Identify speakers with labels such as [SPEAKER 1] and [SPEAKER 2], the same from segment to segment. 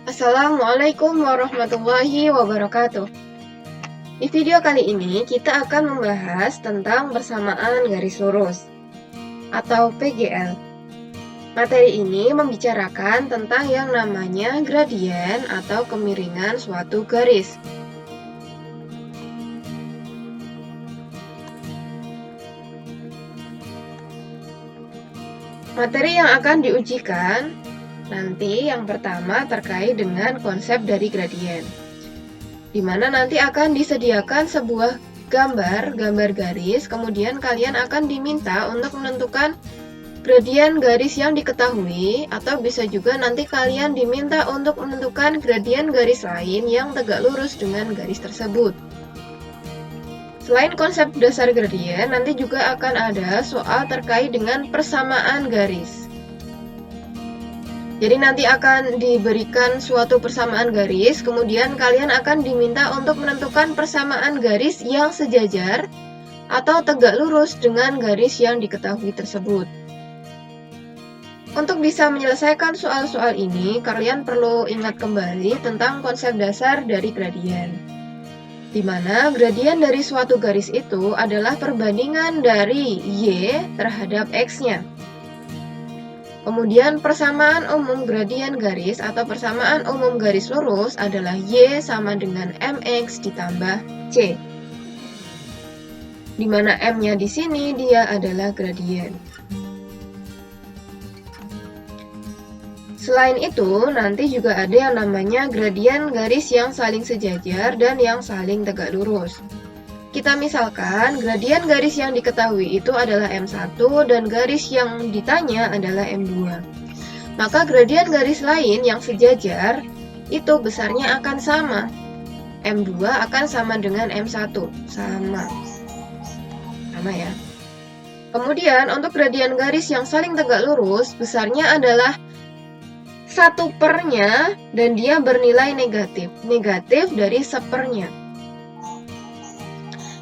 [SPEAKER 1] Assalamualaikum warahmatullahi wabarakatuh. Di video kali ini kita akan membahas tentang persamaan garis lurus atau PGL. Materi ini membicarakan tentang yang namanya gradien atau kemiringan suatu garis. Materi yang akan diujikan nanti yang pertama terkait dengan konsep dari gradien, di mana nanti akan disediakan sebuah gambar garis, kemudian kalian akan diminta untuk menentukan gradien garis yang diketahui, atau bisa juga nanti kalian diminta untuk menentukan gradien garis lain yang tegak lurus dengan garis tersebut. Selain konsep dasar gradien, nanti juga akan ada soal terkait dengan persamaan garis. Jadi nanti akan diberikan suatu persamaan garis, kemudian kalian akan diminta untuk menentukan persamaan garis yang sejajar atau tegak lurus dengan garis yang diketahui tersebut. Untuk bisa menyelesaikan soal-soal ini, kalian perlu ingat kembali tentang konsep dasar dari gradien, di mana gradien dari suatu garis itu adalah perbandingan dari Y terhadap X-nya. Kemudian persamaan umum gradien garis atau persamaan umum garis lurus adalah Y sama dengan MX ditambah C. Di mana M-nya di sini dia adalah gradien. Selain itu, nanti juga ada yang namanya gradien garis yang saling sejajar dan yang saling tegak lurus. Kita misalkan, gradien garis yang diketahui itu adalah M1 dan garis yang ditanya adalah M2. Maka gradien garis lain yang sejajar itu besarnya akan sama. M2 akan sama dengan M1. Sama ya. Kemudian untuk gradien garis yang saling tegak lurus, besarnya adalah 1/nya dan dia bernilai negatif. Negatif dari 1/nya.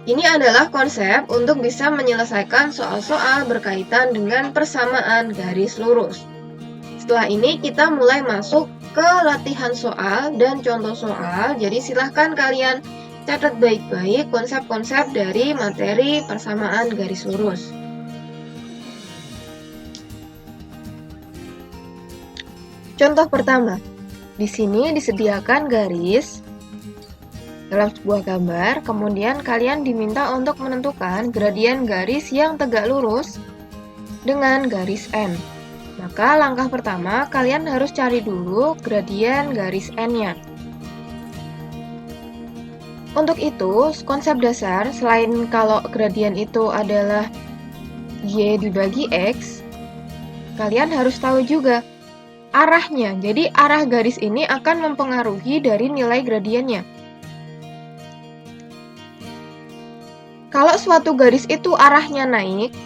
[SPEAKER 1] Ini adalah konsep untuk bisa menyelesaikan soal-soal berkaitan dengan persamaan garis lurus. Setelah ini kita mulai masuk ke latihan soal dan contoh soal. Jadi silahkan kalian catat baik-baik konsep-konsep dari materi persamaan garis lurus. Contoh pertama, di sini disediakan garis dalam sebuah gambar, kemudian kalian diminta untuk menentukan gradien garis yang tegak lurus dengan garis N. Maka langkah pertama, kalian harus cari dulu gradien garis N-nya. Untuk itu, konsep dasar, selain kalau gradien itu adalah Y dibagi X, kalian harus tahu juga arahnya. Jadi arah garis ini akan mempengaruhi dari nilai gradiennya. Kalau suatu garis itu arahnya naik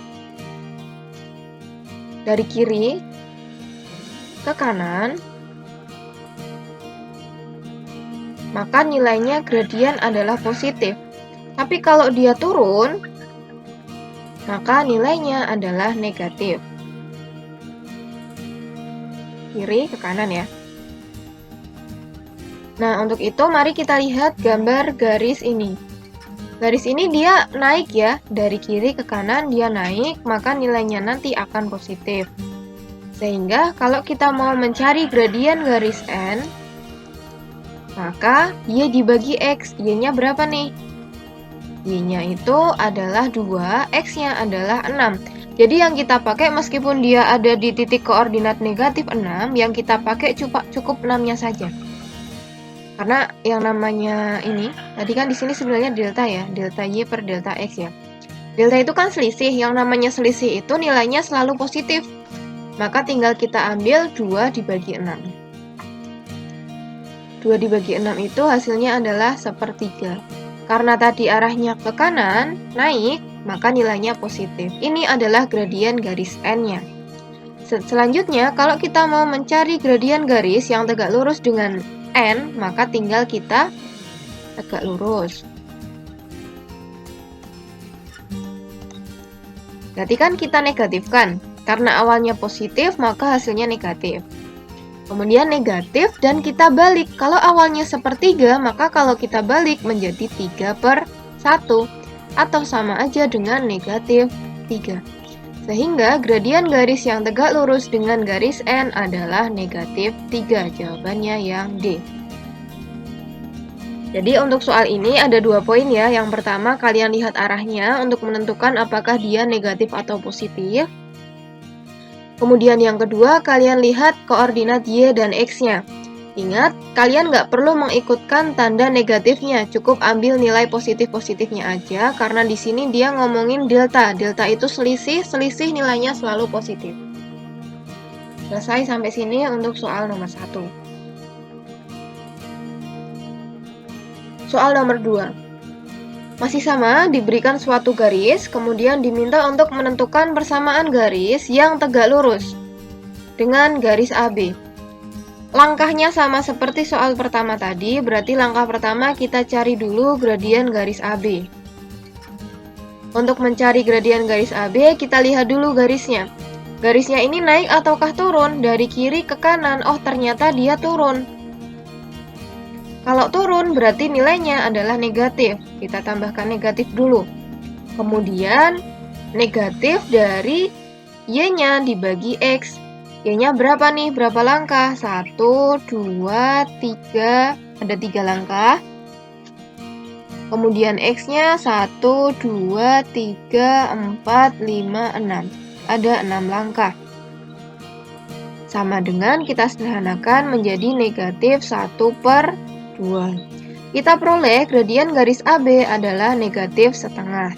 [SPEAKER 1] dari kiri ke kanan, maka nilainya gradien adalah positif. Tapi kalau dia turun, maka nilainya adalah negatif. Kiri ke kanan ya. Nah, untuk itu mari kita lihat gambar garis ini. Garis ini dia naik ya, dari kiri ke kanan dia naik, maka nilainya nanti akan positif. Sehingga kalau kita mau mencari gradien garis N, maka Y dibagi X, Y-nya berapa nih? Y-nya itu adalah 2, X-nya adalah 6. Jadi yang kita pakai meskipun dia ada di titik koordinat negatif 6, yang kita pakai cukup 6-nya saja. Karena yang namanya ini, tadi kan di sini sebenarnya delta ya, delta Y per delta X ya. Delta itu kan selisih, yang namanya selisih itu nilainya selalu positif. Maka tinggal kita ambil 2 dibagi 6. 2 dibagi 6 itu hasilnya adalah 1/3. Karena tadi arahnya ke kanan, naik, maka nilainya positif. Ini adalah gradien garis N-nya. Selanjutnya, kalau kita mau mencari gradien garis yang tegak lurus dengan N, maka tinggal kita tegak lurus. Berarti kan kita negatifkan. Karena awalnya positif, maka hasilnya negatif. Kemudian negatif dan kita balik. Kalau awalnya sepertiga, maka kalau kita balik menjadi 3/1. Atau sama aja dengan negatif 3. Sehingga gradien garis yang tegak lurus dengan garis N adalah negatif 3. Jawabannya yang D. Jadi untuk soal ini ada 2 poin ya. Yang pertama, kalian lihat arahnya untuk menentukan apakah dia negatif atau positif. Kemudian yang kedua, kalian lihat koordinat Y dan X-nya. Ingat, kalian nggak perlu mengikutkan tanda negatifnya, cukup ambil nilai positif-positifnya aja, karena di sini dia ngomongin delta. Delta itu selisih nilainya selalu positif. Selesai sampai sini untuk soal nomor 1. Soal nomor 2. Masih sama, diberikan suatu garis, kemudian diminta untuk menentukan persamaan garis yang tegak lurus dengan garis AB. Langkahnya sama seperti soal pertama tadi, berarti langkah pertama kita cari dulu gradien garis AB. Untuk mencari gradien garis AB, kita lihat dulu garisnya. Garisnya ini naik ataukah turun? Dari kiri ke kanan, oh ternyata dia turun. Kalau turun berarti nilainya adalah negatif. Kita tambahkan negatif dulu. Kemudian negatif dari Y-nya dibagi X. Y-nya berapa nih? Berapa langkah? 1, 2, 3. Ada 3 langkah. Kemudian X-nya 1, 2, 3, 4, 5, 6. Ada 6 langkah. Sama dengan kita sederhanakan menjadi negatif 1/2. Kita peroleh gradien garis AB adalah negatif setengah.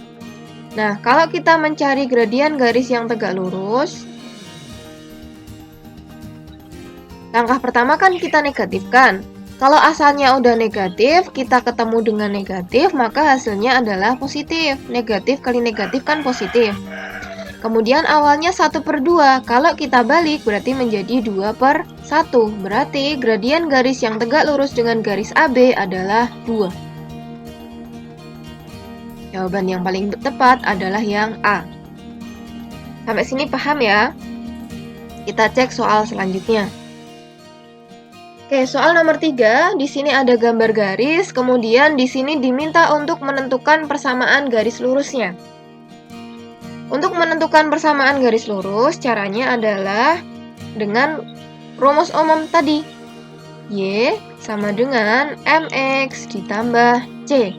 [SPEAKER 1] Nah, kalau kita mencari gradien garis yang tegak lurus, langkah pertama kan kita negatifkan. Kalau asalnya udah negatif, kita ketemu dengan negatif, maka hasilnya adalah positif. Negatif kali negatif kan positif. Kemudian awalnya 1/2, kalau kita balik berarti menjadi 2/1. Berarti gradien garis yang tegak lurus dengan garis AB adalah 2. Jawaban yang paling tepat adalah yang A. Sampai sini paham ya? Kita cek soal selanjutnya. Oke, soal nomor 3, di sini ada gambar garis, kemudian di sini diminta untuk menentukan persamaan garis lurusnya. Untuk menentukan persamaan garis lurus, caranya adalah dengan rumus umum tadi. Y sama dengan MX ditambah C.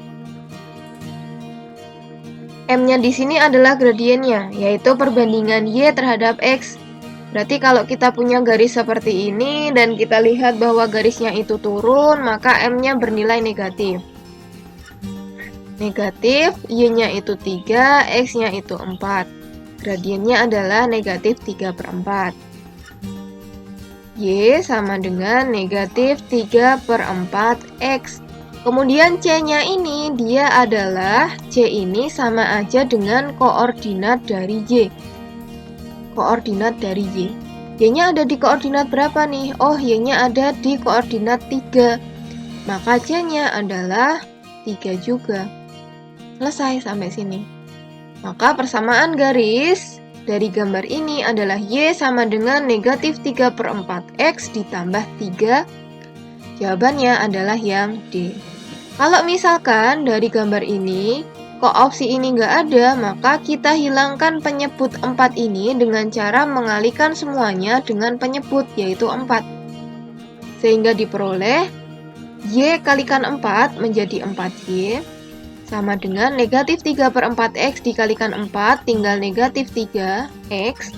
[SPEAKER 1] M-nya di sini adalah gradiennya, yaitu perbandingan Y terhadap X. Berarti kalau kita punya garis seperti ini dan kita lihat bahwa garisnya itu turun, maka M-nya bernilai negatif. Negatif, Y-nya itu 3, X-nya itu 4. Gradiennya adalah negatif 3/4. Y sama dengan negatif 3/4 X. Kemudian C-nya ini, dia adalah, C ini sama aja dengan koordinat dari Y. Koordinat dari Y. Y-nya ada di koordinat berapa nih? Oh, Y-nya ada di koordinat 3. Maka C-nya adalah 3 juga. Selesai sampai sini. Maka persamaan garis dari gambar ini adalah Y sama dengan negatif 3/4 X ditambah 3. Jawabannya adalah yang D. Kalau misalkan dari gambar ini, kok opsi ini nggak ada, maka kita hilangkan penyebut 4 ini dengan cara mengalihkan semuanya dengan penyebut, yaitu 4. Sehingga diperoleh Y kalikan 4 menjadi 4Y, sama dengan negatif 3/4 X dikalikan 4, tinggal negatif 3X,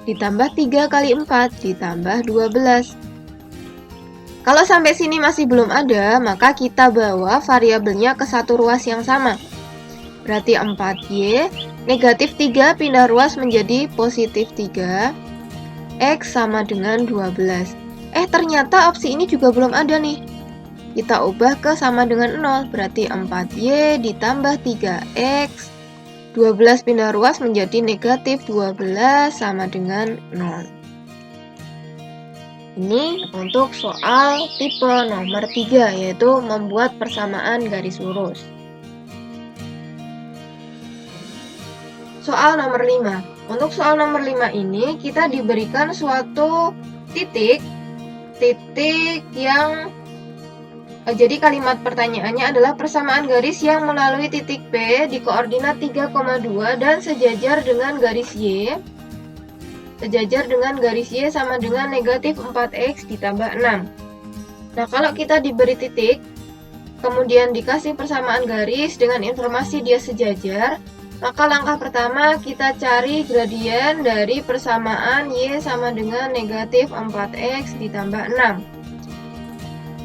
[SPEAKER 1] ditambah 3 kali 4, ditambah 12. Kalau sampai sini masih belum ada, maka kita bawa variabelnya ke satu ruas yang sama. Berarti 4Y, negatif 3 pindah ruas menjadi positif 3, X sama dengan 12. Ternyata opsi ini juga belum ada nih. Kita ubah ke sama dengan 0, berarti 4Y ditambah 3X, 12 pindah ruas menjadi negatif 12 sama dengan 0. Ini untuk soal tipe nomor 3, yaitu membuat persamaan garis lurus. Soal nomor 5. Untuk soal nomor 5 ini, kita diberikan suatu titik titik yang jadi kalimat pertanyaannya adalah persamaan garis yang melalui titik P di koordinat 3,2 dan sejajar dengan garis Y. Sejajar dengan garis Y sama dengan negatif 4X ditambah 6. Nah, kalau kita diberi titik, kemudian dikasih persamaan garis dengan informasi dia sejajar, maka langkah pertama kita cari gradien dari persamaan Y sama dengan negatif 4X ditambah 6.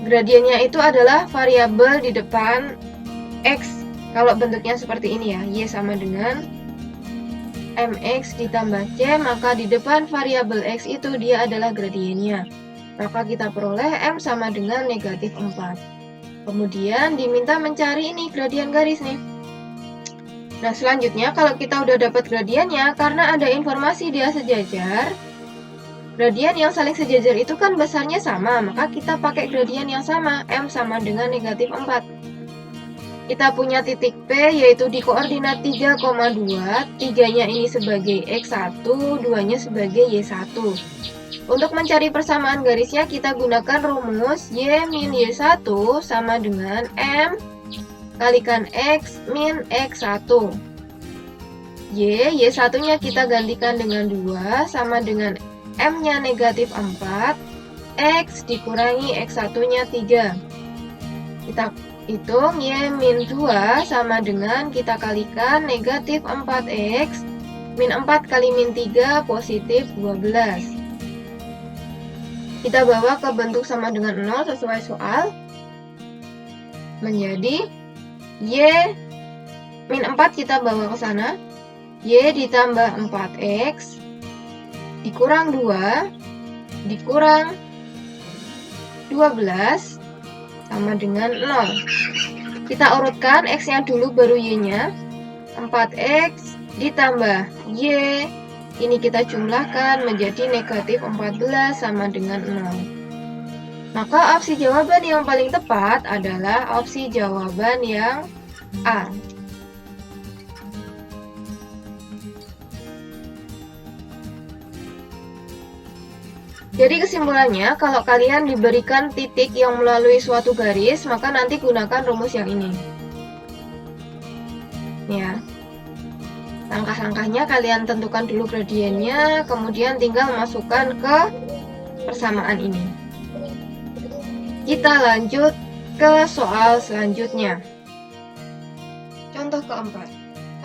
[SPEAKER 1] Gradiennya itu adalah variabel di depan X. Kalau bentuknya seperti ini ya, Y sama dengan MX ditambah C, maka di depan variabel X itu dia adalah gradiennya. Maka kita peroleh M sama dengan negatif 4. Kemudian diminta mencari ini gradien garis nih. Nah, selanjutnya kalau kita udah dapat gradiennya, karena ada informasi dia sejajar, gradien yang saling sejajar itu kan besarnya sama, maka kita pakai gradien yang sama, M sama dengan negatif 4. Kita punya titik P yaitu di koordinat 3,2, 3-nya ini sebagai X1, 2-nya sebagai Y1. Untuk mencari persamaan garisnya kita gunakan rumus Y min Y1 sama dengan M kalikan X min X1. Y1-nya kita gantikan dengan 2 sama dengan M-nya negatif 4, X dikurangi X1-nya 3. Kita hitung Y min 2 sama dengan kita kalikan negatif 4X min 4 kali min 3 positif 12. Kita bawa ke bentuk sama dengan 0 sesuai soal. Menjadi Y min 4 kita bawa ke sana. Y ditambah 4X dikurang 2 dikurang 12 sama dengan 0. Kita urutkan X-nya dulu baru Y-nya. 4X ditambah Y, ini kita jumlahkan menjadi negatif 14 sama dengan 0. Maka opsi jawaban yang paling tepat adalah opsi jawaban yang A. Jadi kesimpulannya, kalau kalian diberikan titik yang melalui suatu garis, maka nanti gunakan rumus yang ini. Ya. Langkah-langkahnya kalian tentukan dulu gradiennya, kemudian tinggal masukkan ke persamaan ini. Kita lanjut ke soal selanjutnya. Contoh keempat.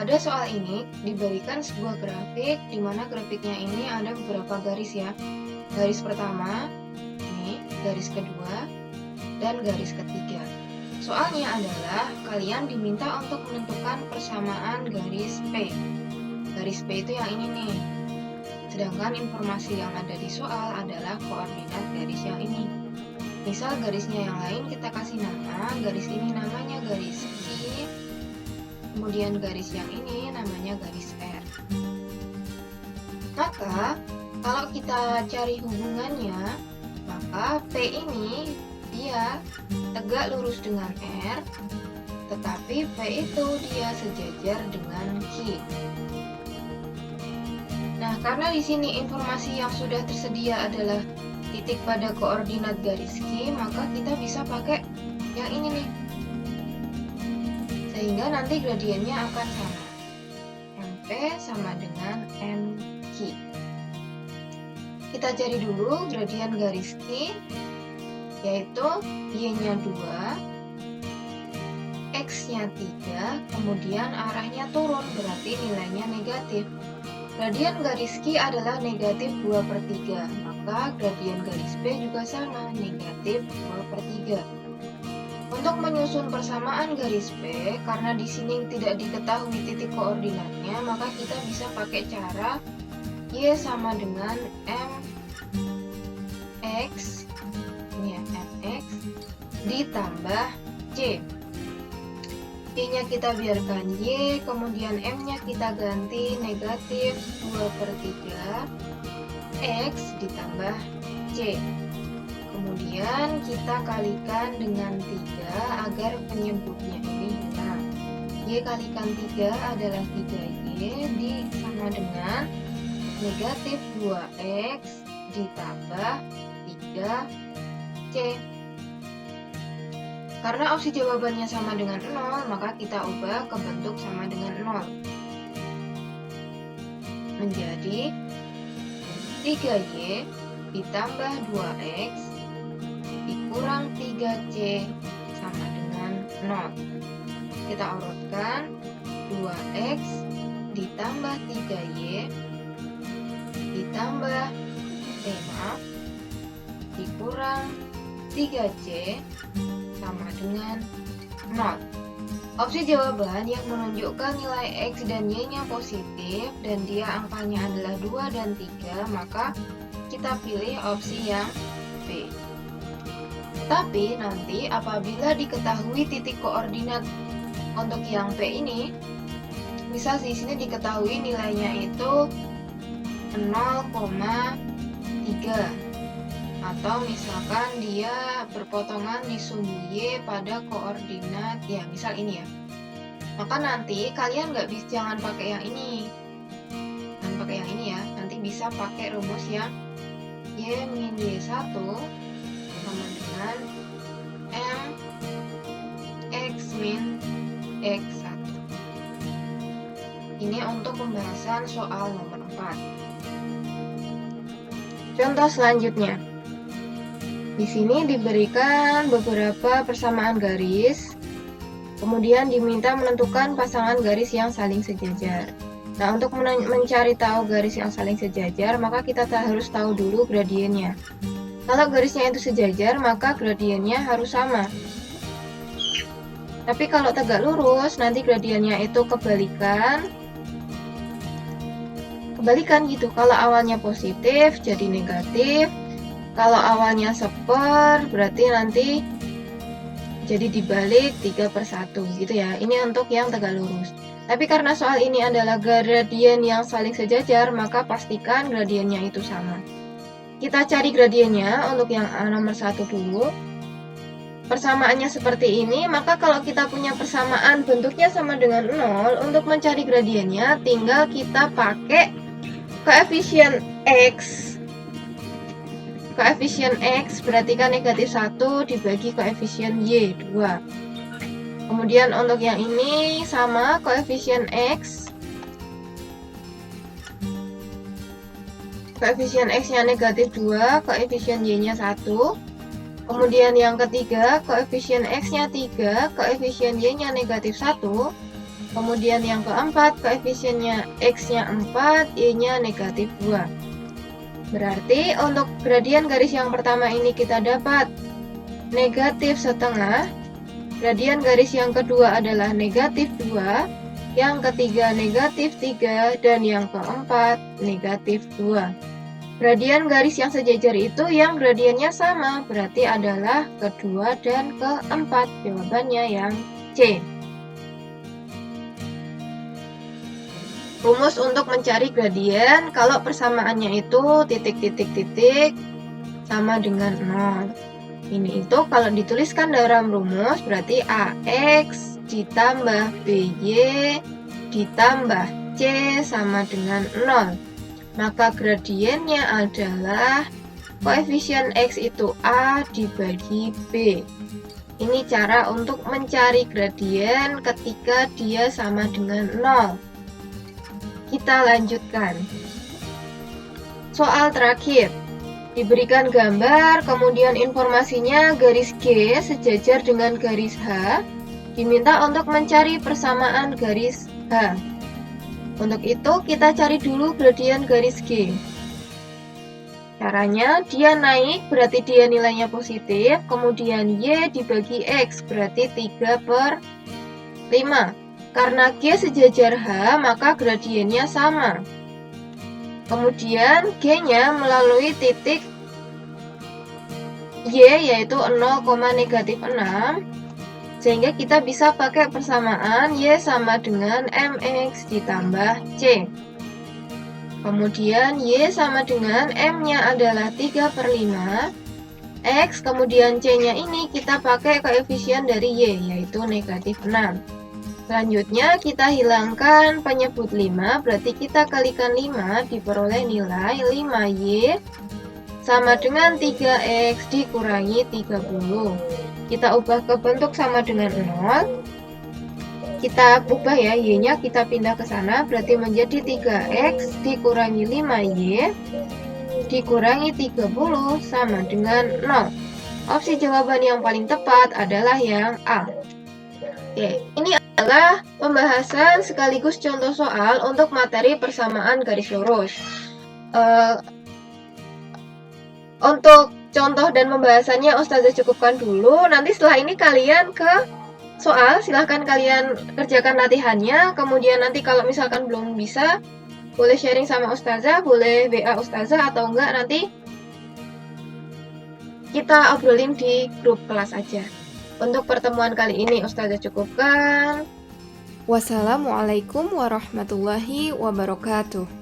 [SPEAKER 1] Pada soal ini diberikan sebuah grafik di mana grafiknya ini ada beberapa garis ya. Garis pertama, ini garis kedua, dan garis ketiga. Soalnya adalah kalian diminta untuk menentukan persamaan garis P. Garis P itu yang ini nih. Sedangkan informasi yang ada di soal adalah koordinat garis yang ini. Misal garisnya yang lain kita kasih nama, garis ini namanya garis Q, kemudian garis yang ini namanya garis R. Maka kalau kita cari hubungannya, maka P ini dia tegak lurus dengan R, tetapi P itu dia sejajar dengan Q. Nah, karena di sini informasi yang sudah tersedia adalah titik pada koordinat garis Q, maka kita bisa pakai yang ini nih. Sehingga nanti gradiennya akan sama. MP sama dengan MQ. Kita cari dulu gradien garis Q, yaitu Y-nya 2, X-nya 3, kemudian arahnya turun, berarti nilainya negatif. Gradien garis Q adalah negatif 2/3, maka gradien garis P juga sama, negatif 2/3. Untuk menyusun persamaan garis P, karena di sini tidak diketahui titik koordinatnya, maka kita bisa pakai cara Y sama dengan MX, ini ya, MX ditambah C. Y-nya kita biarkan Y, kemudian M-nya kita ganti negatif 2/3 X ditambah C. Kemudian kita kalikan dengan 3 agar penyebutnya ini hilang. Y kalikan 3 adalah 3Y sama dengan negatif 2X ditambah 3 C. Karena opsi jawabannya sama dengan 0, maka kita ubah ke bentuk sama dengan 0. Menjadi 3Y ditambah 2X dikurang 3C sama dengan 0. Kita urutkan 2X ditambah 3Y ditambah dikurang 3C sama dengan 0. Opsi jawaban yang menunjukkan nilai X dan Y-nya positif dan dia angkanya adalah 2 dan 3, maka kita pilih opsi yang B. Tapi nanti apabila diketahui titik koordinat untuk yang P ini, misal di sini diketahui nilainya itu 0,3 atau misalkan dia berpotongan di sumbu Y pada koordinat ya misal ini ya, maka nanti kalian jangan pakai yang ini, ya, nanti bisa pakai rumus yang Y min Y1 sama dengan M X min X1. Ini untuk pembahasan soal nomor 4. Contoh selanjutnya. Di sini diberikan beberapa persamaan garis, kemudian diminta menentukan pasangan garis yang saling sejajar. Nah, untuk mencari tahu garis yang saling sejajar, maka kita harus tahu dulu gradiennya. Kalau garisnya itu sejajar, maka gradiennya harus sama. Tapi kalau tegak lurus, nanti gradiennya itu kebalikan gitu. Kalau awalnya positif, jadi negatif. Kalau awalnya seper, berarti nanti jadi dibalik 3/1 gitu ya. Ini untuk yang tegak lurus. Tapi karena soal ini adalah gradien yang saling sejajar, maka pastikan gradiennya itu sama. Kita cari gradiennya untuk yang nomor 1 dulu. Persamaannya seperti ini, maka kalau kita punya persamaan bentuknya sama dengan 0, untuk mencari gradiennya tinggal kita pakai koefisien X. Koefisien X berarti kan negatif 1 dibagi koefisien Y 2. Kemudian untuk yang ini sama koefisien X. Koefisien X-nya negatif 2, koefisien Y-nya 1. Kemudian yang ketiga, koefisien X-nya 3, koefisien Y-nya negatif 1. Kemudian yang keempat, koefisiennya X-nya 4, Y-nya negatif 2. Berarti untuk gradien garis yang pertama ini kita dapat negatif setengah. Gradien garis yang kedua adalah negatif 2. Yang ketiga negatif 3. Dan yang keempat negatif 2. Gradien garis yang sejajar itu yang gradiennya sama. Berarti adalah kedua dan keempat. Jawabannya yang C. Rumus untuk mencari gradien kalau persamaannya itu titik-titik-titik sama dengan 0. Ini itu kalau dituliskan dalam rumus berarti AX ditambah BY ditambah C sama dengan 0. Maka gradiennya adalah koefisien X itu A dibagi B. Ini cara untuk mencari gradien ketika dia sama dengan 0. Kita lanjutkan. Soal terakhir. Diberikan gambar, kemudian informasinya garis G sejajar dengan garis H. Diminta untuk mencari persamaan garis H. Untuk itu, kita cari dulu gradien garis G. Caranya, dia naik berarti dia nilainya positif, kemudian Y dibagi X berarti 3/5. Karena G sejajar H, maka gradiennya sama. Kemudian G-nya melalui titik Y, yaitu 0,-6. Sehingga kita bisa pakai persamaan Y sama dengan MX ditambah C. Kemudian Y sama dengan M-nya adalah 3/5. X, kemudian C-nya ini kita pakai koefisien dari Y, yaitu negatif 6. Selanjutnya kita hilangkan penyebut 5, berarti kita kalikan 5 diperoleh nilai 5Y sama dengan 3X dikurangi 30. Kita ubah ke bentuk sama dengan 0. Kita ubah ya, Y-nya kita pindah ke sana, berarti menjadi 3X dikurangi 5Y dikurangi 30 sama dengan 0. Opsi jawaban yang paling tepat adalah yang A. Oke, ini adalah pembahasan sekaligus contoh soal untuk materi persamaan garis lurus. Untuk contoh dan pembahasannya Ustazah cukupkan dulu. Nanti setelah ini kalian ke soal, silahkan kalian kerjakan latihannya. Kemudian nanti kalau misalkan belum bisa, boleh sharing sama Ustazah, boleh WA Ustazah, atau enggak nanti kita obrolin di grup kelas aja. Untuk pertemuan kali ini Ustazah cukupkan.
[SPEAKER 2] Wassalamualaikum warahmatullahi wabarakatuh.